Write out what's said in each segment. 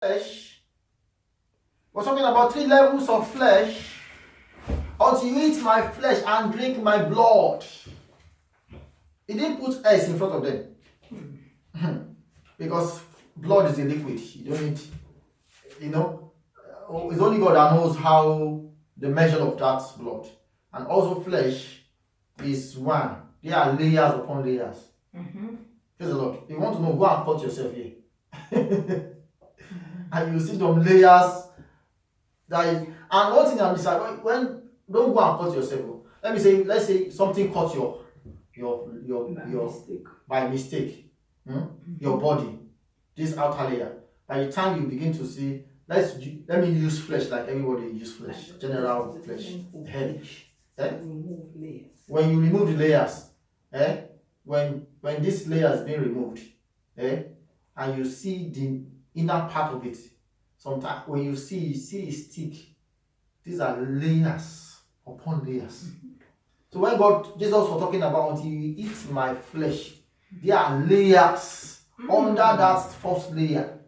flesh. We're talking about 3 levels of flesh. Until you eat my flesh and drink my blood. He didn't put S in front of them. Because blood is a liquid. You don't need, it's only God that knows how the measure of that blood. And also flesh is one. There are layers upon layers. Praise the Lord. If you want to know, go and cut yourself here. And you see some layers that is, and one thing I'm deciding, when don't go and cut yourself. Let's say something cut by mistake. Your body, this outer layer. By the time you begin to see, let me use flesh like everybody use flesh, general flesh. When you remove the layers, when this layer is being removed, and you see the inner part of it, sometimes when you see it stick. These are layers upon layers. So when Jesus was talking about until you eat my flesh, there are layers under that first layer.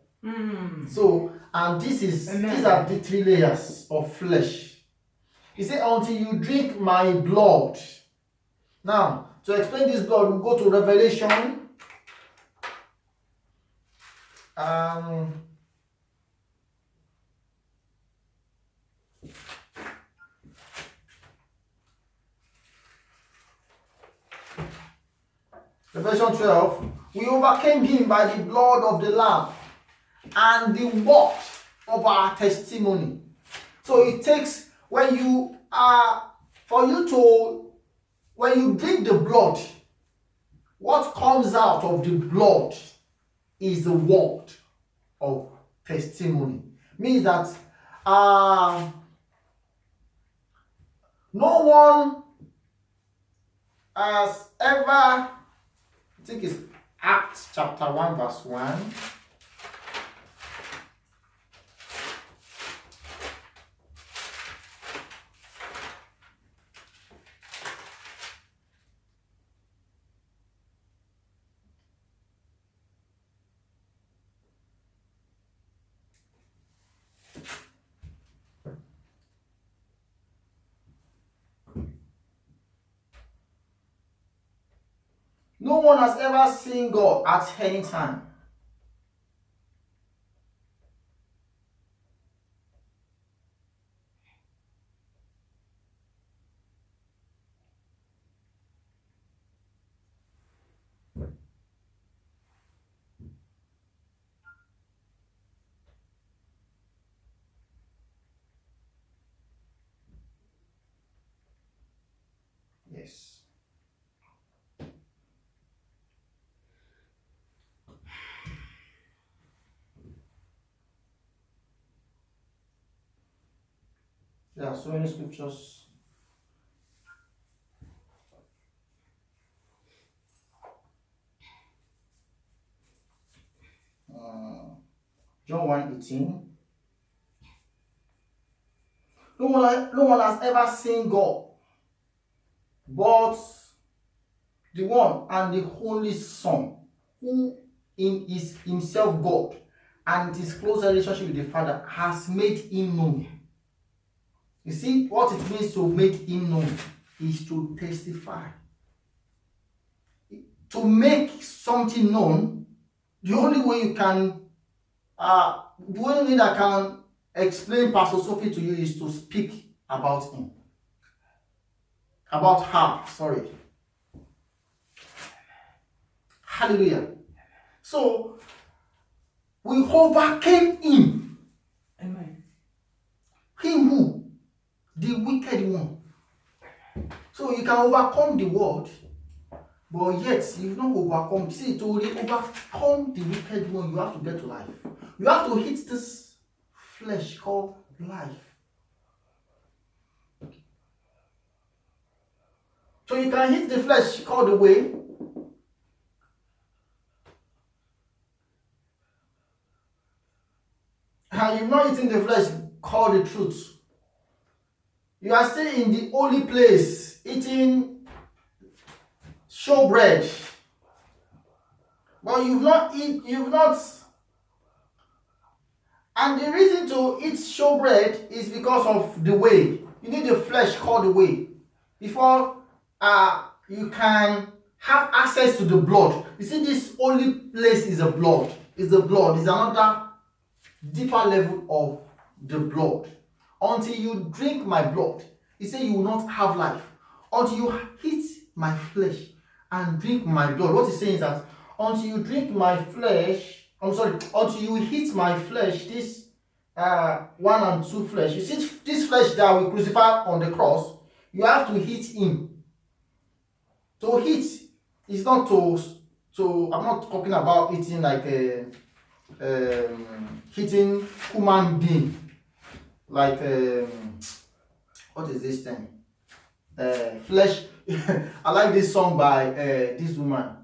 So, and these are the 3 layers of flesh. He said, until you drink my blood. Now, to explain this blood, we'll go to Revelation. Revelation 12. We overcame him by the blood of the Lamb and the word of our testimony. So it takes, when you drink the blood, what comes out of the blood is the word of testimony. Means that no one has ever, I think it's Acts chapter 1 verse 1. No one has ever seen God at any time. Yes. There are so many scriptures. John 1:18. No one has ever seen God, but the one and the only Son, who is himself God, and his close relationship with the Father has made him known. You see, what it means to make him known is to testify. To make something known, the only way you can, the only thing that can explain Pastor Sophie to you is to speak about him. About her, sorry. Hallelujah. So, we overcame him. Amen. Him who? The wicked one. So you can overcome the world, but yet you've not overcome. See, to overcome the wicked one, you have to get to life. You have to hit this flesh called life. So you can hit the flesh called the way. And you've not eaten the flesh called the truth. You are still in the holy place eating showbread. But you've not And the reason to eat showbread is because of the way. You need the flesh called the way before you can have access to the blood. You see, this only place is the blood. It's the blood. It's another deeper level of the blood. Until you drink my blood, he said you will not have life. Until you eat my flesh and drink my blood. What he's saying is that until you drink my flesh, until you eat my flesh, this 1 and 2 flesh. You see this flesh that we crucified on the cross, you have to eat him. To eat is not to I'm not talking about eating like eating human being. Like what is this thing? Flesh. I like this song by this woman.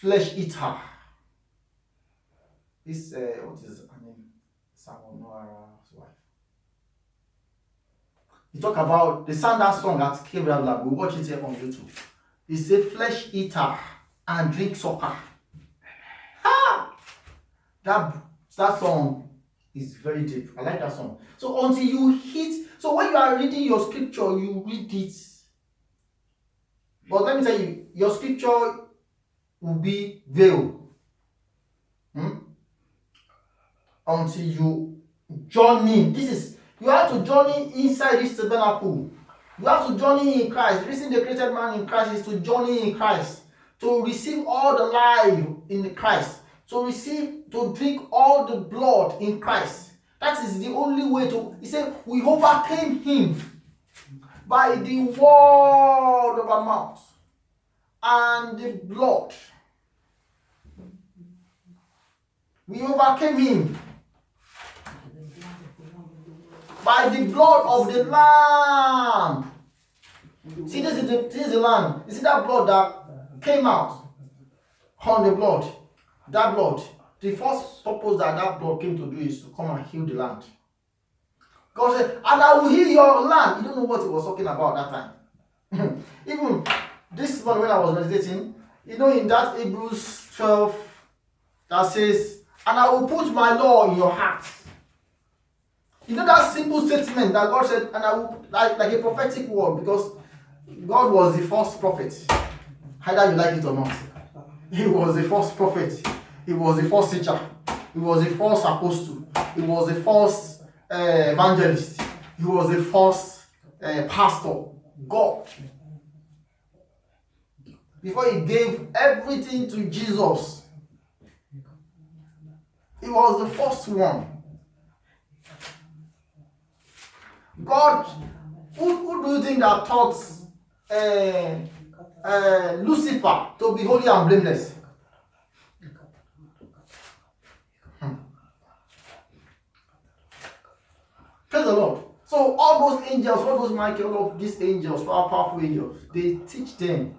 Flesh eater. This what is her name? Samuel Noah's wife. You talk about the sang that song at Gabriel Lab. We watch it here on YouTube. It's a flesh eater and drink soccer. That song is very deep. I like that song. So until you hit, so when you are reading your scripture, you read it. But let me tell you, your scripture will be veiled. Until you journey. You have to journey inside this tabernacle. You have to journey in Christ. The reason the created man in Christ is to journey in Christ. To receive all the life in Christ. To drink all the blood in Christ. That is the only way to. He said, we overcame him by the word of our mouth and the blood. We overcame him by the blood of the Lamb. See, this is the Lamb. You see that blood that came out on the blood? That blood. The first purpose that blood came to do is to come and heal the land. God said, and I will heal your land. You don't know what he was talking about that time. Even this morning when I was meditating, in that Hebrews 12 that says, and I will put my law in your heart. That simple statement that God said, and I will, like a prophetic word, because God was the first prophet. Either you like it or not. He was the first prophet. He was the first teacher. He was the first apostle. He was the first evangelist. He was the first pastor. God. Before he gave everything to Jesus, he was the first one. God, who do you think that taught Lucifer to be holy and blameless? Praise the Lord. So all those angels, all those Michael, all of these angels, powerful angels, they teach them.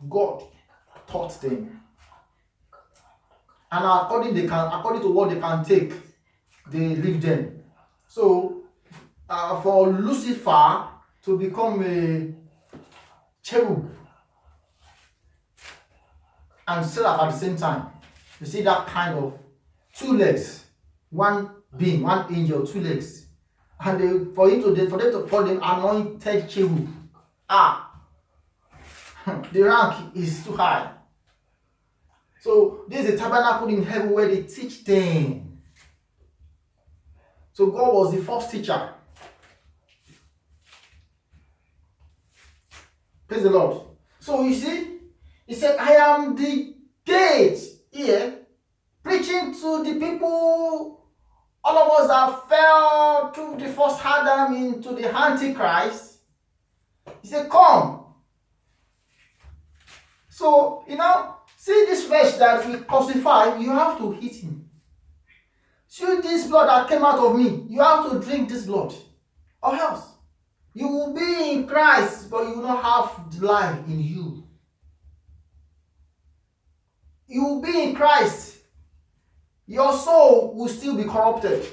God taught them. And according to what they can take, they leave them. So for Lucifer to become a cherub and seraph at the same time, you see that kind of 2 legs, one being, one angel, 2 legs, and for them to call them anointed cherub. The rank is too high. So this is a tabernacle in heaven where they teach them. So God was the first teacher. Praise the Lord. So you see, he said, I am the gate here, preaching to the people, all of us that fell through the first Adam into the Antichrist. He said, come. So, see this flesh that we crucify, you have to eat him. See this blood that came out of me, you have to drink this blood. Or else, you will be in Christ, but you will not have the life in you. You will be in Christ. Your soul will still be corrupted.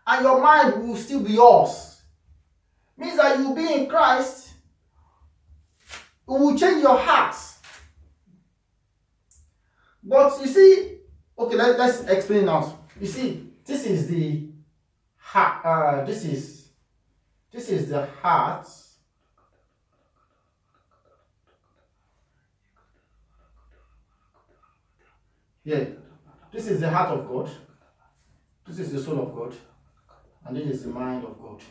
And your mind will still be yours. Means that you will be in Christ. It will change your heart. But you see, okay, let's explain now. You see, this is the heart. This is the heart. Yeah, this is the heart of God. This is the soul of God, and this is the mind of God.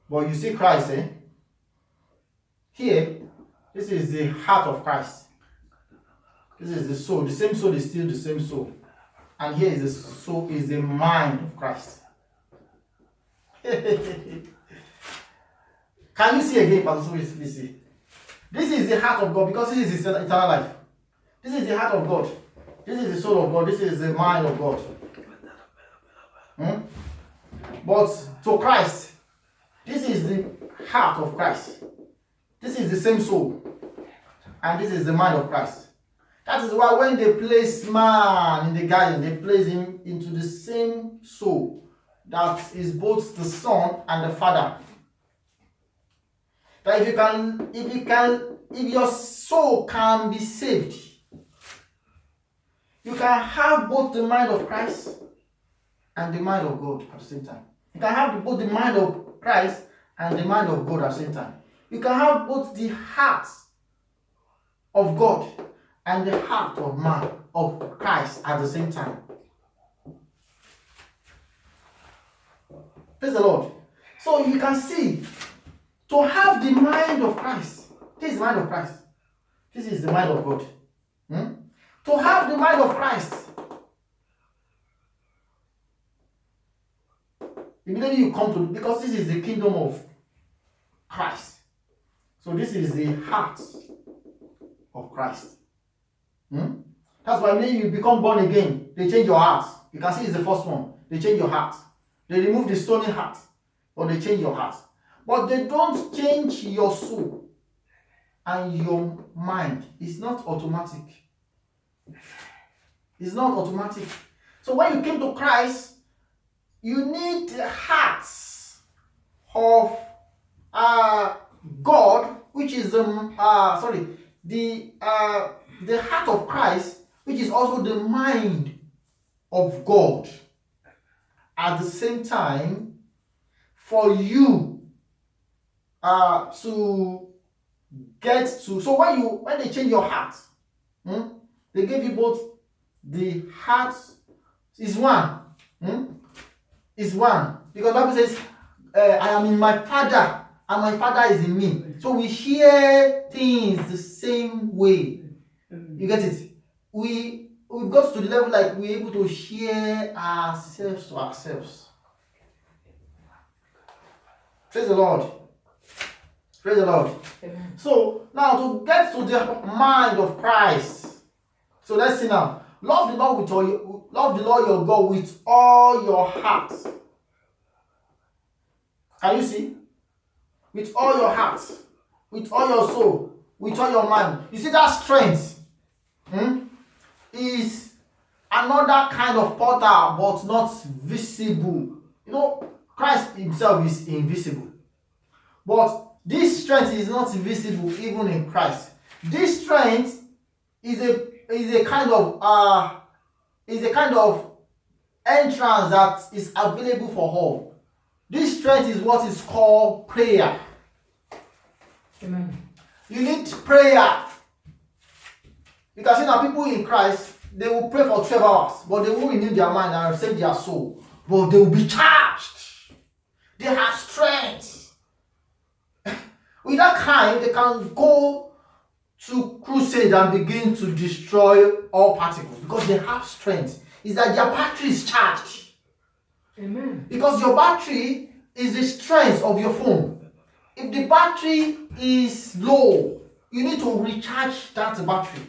But you see Christ, eh? Here, this is the heart of Christ. This is the soul. The same soul is still the same soul. And here is the soul, is the mind of Christ. Can you see again, Pastor? Please see. This is the heart of God because this is his eternal life. This is the heart of God. This is the soul of God. This is the mind of God. But to Christ, this is the heart of Christ. This is the same soul. And this is the mind of Christ. That is why when they place man in the garden, they place him into the same soul that is both the Son and the Father. That if your soul can be saved, you can have both the mind of Christ and the mind of God at the same time. You can have both the mind of Christ and the mind of God at the same time. You can have both the heart of God and the heart of man, of Christ at the same time. Praise the Lord. So you can see, to have the mind of Christ, this is the mind of Christ. This is the mind of God. To have the mind of Christ, immediately you come to, because this is the kingdom of Christ. So this is the heart of Christ. That's why when you become born again, they change your heart. You can see it's the first one. They change your heart. They remove the stony heart, or they change your heart. But they don't change your soul and your mind. It's not automatic. It's not automatic. So when you came to Christ, you need the hearts of God, which is the heart of Christ, which is also the mind of God. At the same time, for you to get to, so when they change your heart, they give you both the heart is one. Is one. Because the Bible says, I am in my Father, and my Father is in me. So we hear things the same way. You get it? We got to the level like we're able to hear ourselves to ourselves. Praise the Lord. Praise the Lord. Amen. So now to get to the mind of Christ. So let's see now. Love the Lord your God with all your heart. Can you see? With all your heart, with all your soul, with all your mind. You see that strength is another kind of power, but not visible. You know, Christ himself is invisible. But this strength is not visible even in Christ. This strength is a kind of entrance that is available for all. This strength is what is called prayer. Amen. You need prayer. You can see now people in Christ, they will pray for 12 hours, but they won't renew their mind and save their soul. But they will be charged. They have strength. With that kind, they can go to crusade and begin to destroy all particles because they have strength. It's that their battery is charged. Amen. Because your battery is the strength of your phone. If the battery is low, you need to recharge that battery.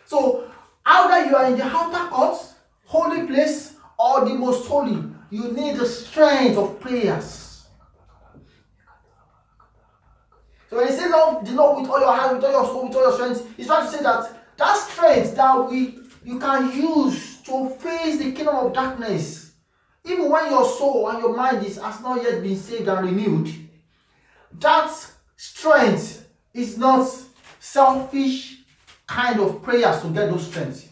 So, either you are in the outer court, holy place, or the most holy, you need the strength of prayers. So when you say love the Lord with all your heart, with all your soul, with all your strength, it's trying to say that strength that you can use to face the kingdom of darkness, even when your soul and your mind has not yet been saved and renewed, that strength is not selfish kind of prayers to get those strengths.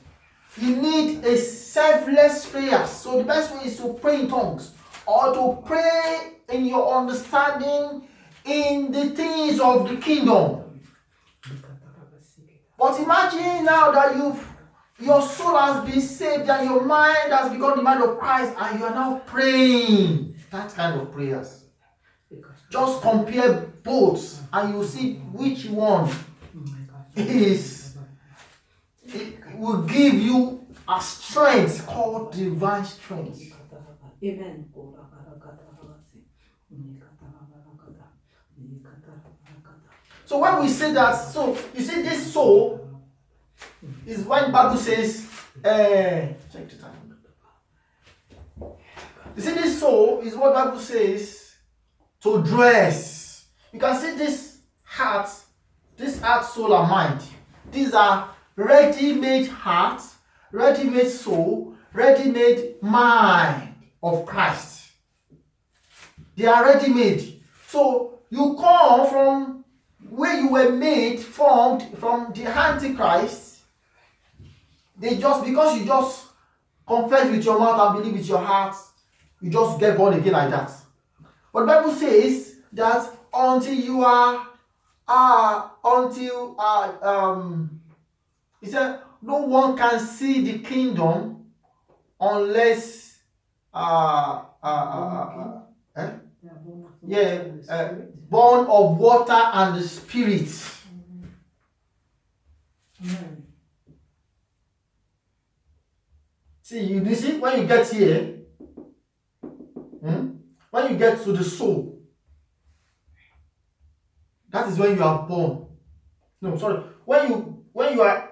You need a selfless prayer. So the best way is to pray in tongues or to pray in your understanding in the things of the kingdom. But imagine now that your soul has been saved and your mind has become the mind of Christ and you are now praying that kind of prayers. Just compare both and you see which one it will give you a strength called divine strength. Amen. So when we say that, so you see this soul is when the Bible says, check the time. You see this soul is what the Bible says to dress. You can see this heart, soul, and mind. These are ready-made heart, ready-made soul, ready-made mind of Christ. They are ready-made. So you come from where you were made, formed from the Antichrist. Because you just confess with your mouth and believe with your heart, you just get born again like that. But the Bible says that it said no one can see the kingdom unless born of water and the Spirit. See, you see, when you get here, when you get to the soul, that is when you are born. No, sorry. When you are